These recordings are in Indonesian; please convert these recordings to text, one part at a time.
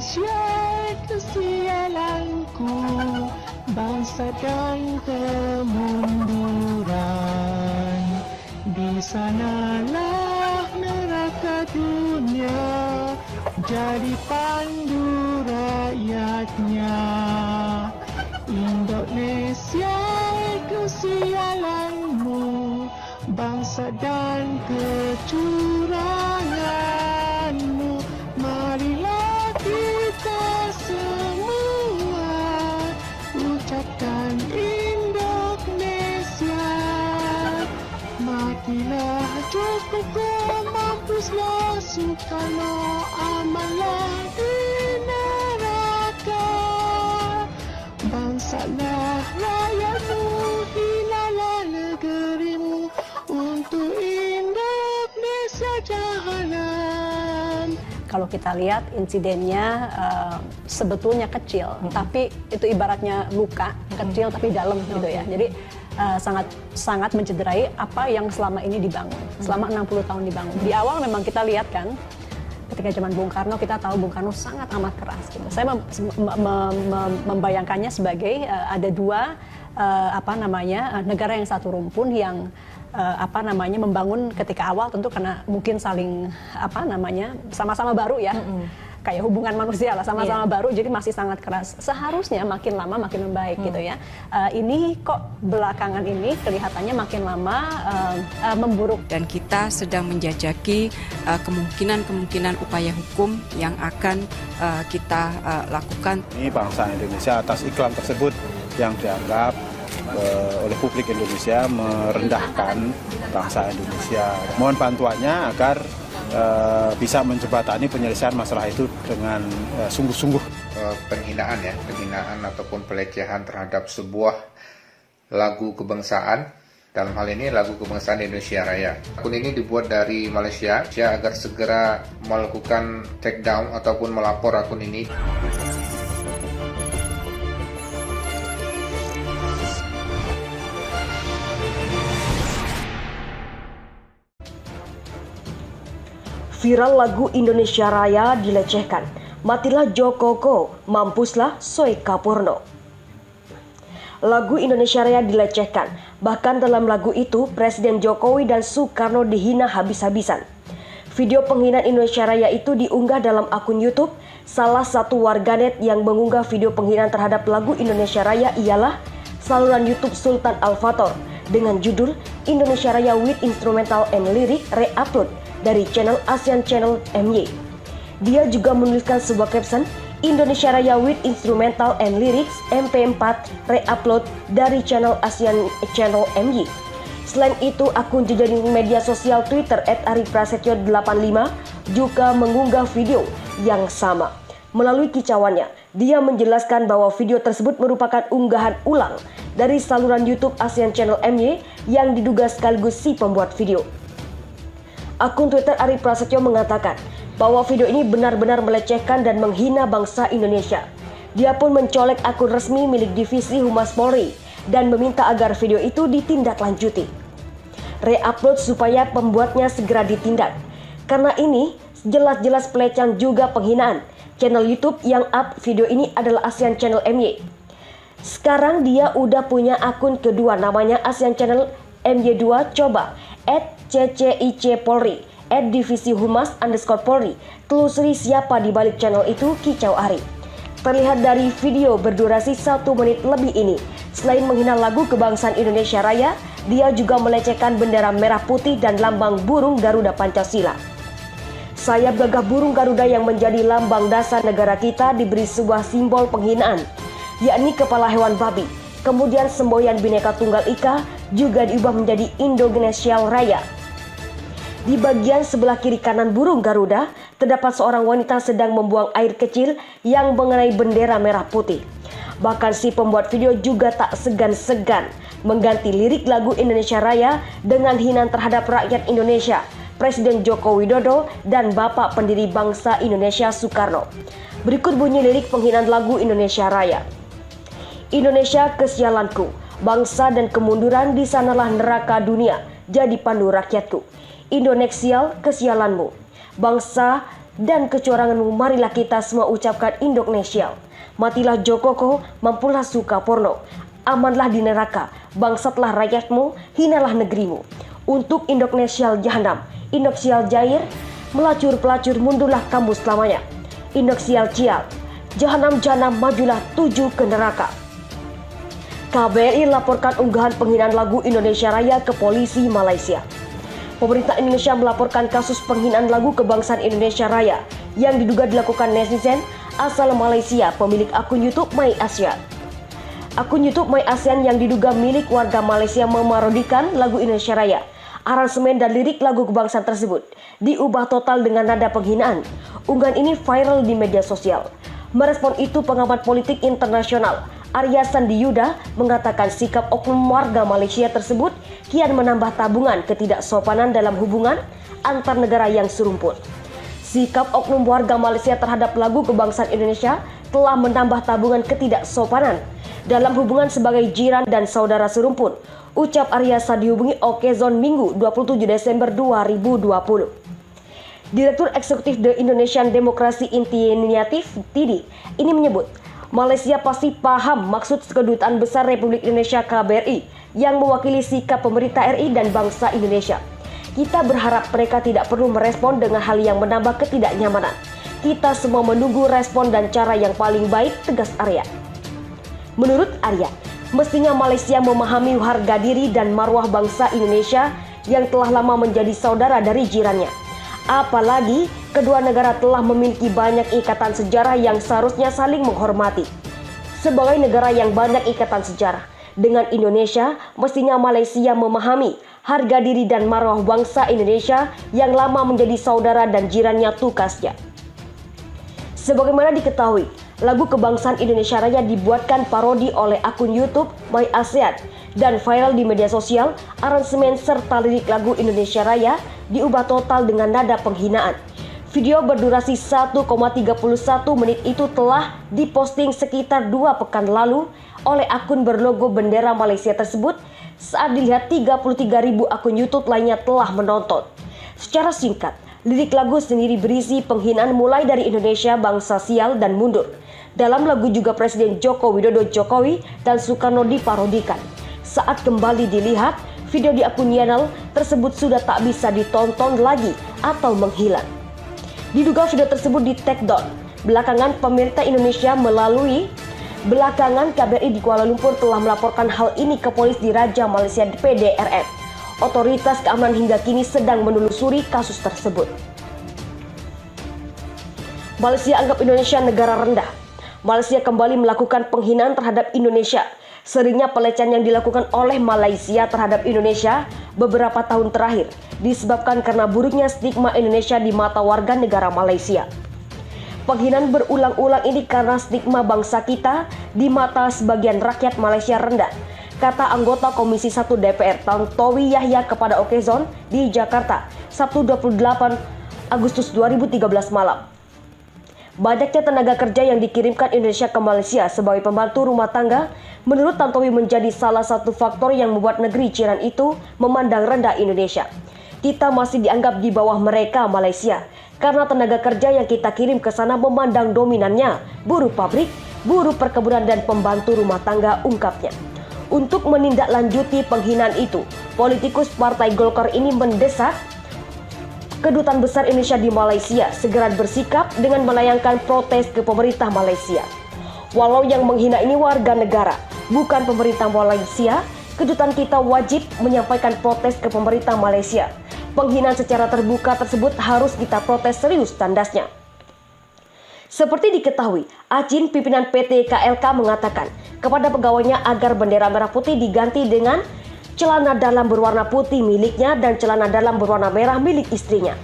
Indonesia kesialanku, bangsa dan kemunduran. Di sanalah neraka dunia, jadi pandu rakyatnya. Indonesia kesialanmu, bangsa dan kecuranganmu. Marilah kita semua ucapkan Indonesia. Matilah Joko, mampuslah Soekarno, amanlah di neraka. Bangsalah rakyatmu, hinalah negerimu, untuk Indonesia jahanam. Kalau kita lihat insidennya sebetulnya kecil, tapi itu ibaratnya luka kecil tapi dalam gitu ya. Jadi sangat mencederai apa yang selama ini dibangun, selama 60 tahun dibangun. Di awal memang kita lihat kan, ketika zaman Bung Karno kita tahu Bung Karno sangat amat keras. Gitu. Saya membayangkannya sebagai ada dua negara yang satu rumpun yang membangun ketika awal, tentu karena mungkin saling sama-sama baru ya, kayak hubungan manusia lah, sama-sama baru, jadi masih sangat keras. Seharusnya makin lama makin membaik gitu ya. Ini kok belakangan ini kelihatannya makin lama memburuk. Dan kita sedang menjajaki kemungkinan upaya hukum yang akan kita lakukan. Ini bangsa Indonesia atas iklan tersebut yang dianggap oleh publik Indonesia merendahkan bangsa Indonesia. Mohon bantuannya agar bisa menjembatani penyelesaian masalah itu dengan sungguh-sungguh. Penghinaan ataupun pelecehan terhadap sebuah lagu kebangsaan, dalam hal ini lagu kebangsaan Indonesia Raya. Akun ini dibuat dari Malaysia agar segera melakukan take down ataupun melapor akun ini. Viral lagu Indonesia Raya dilecehkan. Matilah Joko, mampuslah Soekarno. Lagu Indonesia Raya dilecehkan. Bahkan dalam lagu itu, Presiden Jokowi dan Soekarno dihina habis-habisan. Video penghinaan Indonesia Raya itu diunggah dalam akun YouTube. Salah satu warganet yang mengunggah video penghinaan terhadap lagu Indonesia Raya ialah saluran YouTube Sultan Al-Fator dengan judul Indonesia Raya with Instrumental and Lyric Re-upload dari channel ASEAN Channel MY. Dia juga menuliskan sebuah caption, Indonesia Raya with Instrumental and Lyrics MP4 re-upload dari channel ASEAN Channel MY. Selain itu, akun jejaring media sosial Twitter @ariprasetyo85 juga mengunggah video yang sama. Melalui kicauannya, dia menjelaskan bahwa video tersebut merupakan unggahan ulang dari saluran YouTube ASEAN Channel MY yang diduga sekaligus si pembuat video. Akun Twitter Ari Prasetyo mengatakan bahwa video ini benar-benar melecehkan dan menghina bangsa Indonesia. Dia pun mencolek akun resmi milik Divisi Humas Polri dan meminta agar video itu ditindaklanjuti. Re-upload supaya pembuatnya segera ditindak. Karena ini jelas-jelas pelecehan juga penghinaan. Channel YouTube yang up video ini adalah ASEAN Channel MY. Sekarang dia udah punya akun kedua namanya ASEAN Channel MY2. Coba @CCIC Polri, @Divisi Humas _Polri. Telusuri siapa di balik channel itu, kicau Ari. Terlihat dari video berdurasi 1 menit lebih ini, selain menghina lagu kebangsaan Indonesia Raya, dia juga melecehkan bendera merah putih dan lambang burung Garuda Pancasila. Sayap gagah burung Garuda yang menjadi lambang dasar negara kita diberi sebuah simbol penghinaan, yakni kepala hewan babi. Kemudian semboyan Bhinneka Tunggal Ika juga diubah menjadi Indonesia Raya. Di bagian sebelah kiri kanan burung Garuda, terdapat seorang wanita sedang membuang air kecil yang mengenai bendera merah putih. Bahkan si pembuat video juga tak segan-segan mengganti lirik lagu Indonesia Raya dengan hinaan terhadap rakyat Indonesia, Presiden Joko Widodo, dan Bapak pendiri bangsa Indonesia Soekarno. Berikut bunyi lirik penghinaan lagu Indonesia Raya. Indonesia kesialanku, bangsa dan kemunduran di sanalah neraka dunia, jadi pandu rakyatku. Indonesia kesialanmu, bangsa dan kecuranganmu, marilah kita semua ucapkan Indonesia. Matilah Jokoko, mampulah Sukaporno. Amanlah di neraka, bangsatlah rakyatmu, hinalah negerimu. Untuk Indonesia Jahanam, Indonesia Jair, melacur pelacur mundurlah kamu selamanya. Indonesia Cial, Jahanam majulah tuju ke neraka. KBRI laporkan unggahan penghinaan lagu Indonesia Raya ke polisi Malaysia. Pemerintah Indonesia melaporkan kasus penghinaan lagu kebangsaan Indonesia Raya yang diduga dilakukan netizen asal Malaysia pemilik akun YouTube My ASEAN. Akun YouTube My ASEAN yang diduga milik warga Malaysia memarodikan lagu Indonesia Raya. Aransemen dan lirik lagu kebangsaan tersebut diubah total dengan nada penghinaan. Unggahan ini viral di media sosial. Merespon itu, pengamat politik internasional Arya Sandi Yuda mengatakan sikap oknum warga Malaysia tersebut kian menambah tabungan ketidaksopanan dalam hubungan antar negara yang serumpun. Sikap oknum warga Malaysia terhadap lagu kebangsaan Indonesia telah menambah tabungan ketidaksopanan dalam hubungan sebagai jiran dan saudara serumpun, ucap Arya Sandi dihubungi Okezon Minggu 27 Desember 2020. Direktur Eksekutif The Indonesian Democracy Initiative (TIDI) ini menyebut Malaysia pasti paham maksud Kedutaan Besar Republik Indonesia KBRI yang mewakili sikap pemerintah RI dan bangsa Indonesia. Kita berharap mereka tidak perlu merespon dengan hal yang menambah ketidaknyamanan. Kita semua menunggu respon dan cara yang paling baik, tegas Arya. Menurut Arya, mestinya Malaysia memahami harga diri dan marwah bangsa Indonesia yang telah lama menjadi saudara dari jirannya. Apalagi kedua negara telah memiliki banyak ikatan sejarah yang seharusnya saling menghormati. Sebagai negara yang banyak ikatan sejarah dengan Indonesia, mestinya Malaysia memahami harga diri dan marwah bangsa Indonesia yang lama menjadi saudara dan jirannya, tukasnya. Sebagaimana diketahui, lagu kebangsaan Indonesia Raya dibuatkan parodi oleh akun YouTube My ASEAN dan viral di media sosial. Aransemen serta lirik lagu Indonesia Raya diubah total dengan nada penghinaan. Video berdurasi 1,31 menit itu telah diposting sekitar 2 pekan lalu oleh akun berlogo bendera Malaysia tersebut. Saat dilihat 33.000 akun YouTube lainnya telah menonton. Secara singkat, lirik lagu sendiri berisi penghinaan mulai dari Indonesia, bangsa sial dan mundur. Dalam lagu juga Presiden Joko Widodo Jokowi dan Soekarno diparodikan. Saat kembali dilihat, video di akun Yanal tersebut sudah tak bisa ditonton lagi atau menghilang. Diduga video tersebut di take down. Belakangan KBRI di Kuala Lumpur telah melaporkan hal ini ke polisi di Raja Malaysia PDRM. Otoritas keamanan hingga kini sedang menelusuri kasus tersebut. Malaysia anggap Indonesia negara rendah. Malaysia kembali melakukan penghinaan terhadap Indonesia. Seringnya pelecehan yang dilakukan oleh Malaysia terhadap Indonesia beberapa tahun terakhir disebabkan karena buruknya stigma Indonesia di mata warga negara Malaysia. Penghinaan berulang-ulang ini karena stigma bangsa kita di mata sebagian rakyat Malaysia rendah, kata anggota Komisi 1 DPR Tantowi Yahya kepada Okezon di Jakarta, Sabtu 28 Agustus 2013 malam. Banyaknya tenaga kerja yang dikirimkan Indonesia ke Malaysia sebagai pembantu rumah tangga, menurut Tantowi menjadi salah satu faktor yang membuat negeri jiran itu memandang rendah Indonesia. Kita masih dianggap di bawah mereka Malaysia, karena tenaga kerja yang kita kirim ke sana memandang dominannya buruh pabrik, buruh perkebunan dan pembantu rumah tangga, ungkapnya. Untuk menindaklanjuti penghinaan itu, politikus Partai Golkar ini mendesak Kedutaan Besar Indonesia di Malaysia segera bersikap dengan melayangkan protes ke pemerintah Malaysia. Walau yang menghina ini warga negara, bukan pemerintah Malaysia, kedutaan kita wajib menyampaikan protes ke pemerintah Malaysia. Penghinaan secara terbuka tersebut harus kita protes serius, tandasnya. Seperti diketahui, Acin, pimpinan PT KLK mengatakan kepada pegawainya agar bendera merah putih diganti dengan celana dalam berwarna putih miliknya dan celana dalam berwarna merah milik istrinya.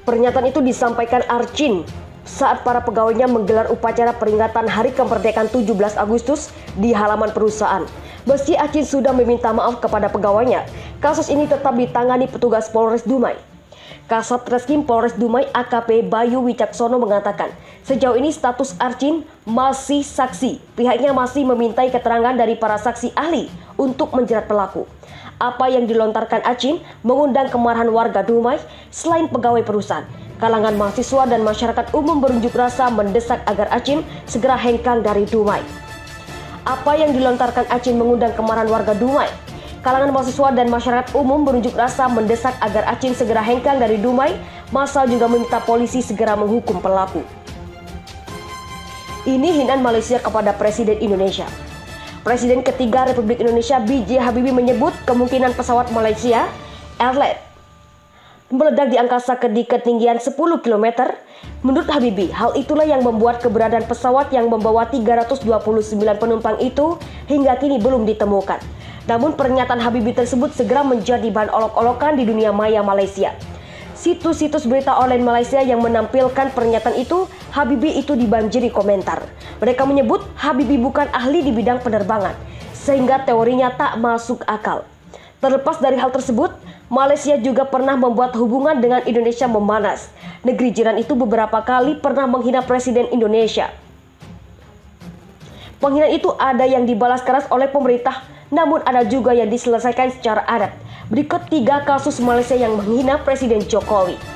Pernyataan itu disampaikan Acin saat para pegawainya menggelar upacara peringatan Hari Kemerdekaan 17 Agustus di halaman perusahaan. Meski Acin sudah meminta maaf kepada pegawainya, kasus ini tetap ditangani petugas Polres Dumai. Kasat Reskrim Polres Dumai AKP Bayu Wicaksono mengatakan, sejauh ini status Acin masih saksi. Pihaknya masih memintai keterangan dari para saksi ahli untuk menjerat pelaku. Apa yang dilontarkan Acin mengundang kemarahan warga Dumai selain pegawai perusahaan. Kalangan mahasiswa dan masyarakat umum berunjuk rasa mendesak agar Acin segera hengkang dari Dumai. Apa yang dilontarkan Acin mengundang kemarahan warga Dumai. Kalangan mahasiswa dan masyarakat umum berunjuk rasa mendesak agar Acin segera hengkang dari Dumai. Massa juga meminta polisi segera menghukum pelaku. Ini hinaan Malaysia kepada Presiden Indonesia. Presiden ketiga Republik Indonesia B.J. Habibie menyebut kemungkinan pesawat Malaysia Airlines meledak di angkasa di ketinggian 10 km. Menurut Habibie, hal itulah yang membuat keberadaan pesawat yang membawa 329 penumpang itu hingga kini belum ditemukan. Namun pernyataan Habibie tersebut segera menjadi bahan olok-olokan di dunia maya Malaysia. Situs-situs berita online Malaysia yang menampilkan pernyataan itu, Habibie itu dibanjiri komentar. Mereka menyebut Habibie bukan ahli di bidang penerbangan, sehingga teorinya tak masuk akal. Terlepas dari hal tersebut, Malaysia juga pernah membuat hubungan dengan Indonesia memanas. Negeri jiran itu beberapa kali pernah menghina Presiden Indonesia. Penghinaan itu ada yang dibalas keras oleh pemerintah, namun ada juga yang diselesaikan secara adat. Berikut 3 kasus Malaysia yang menghina Presiden Jokowi.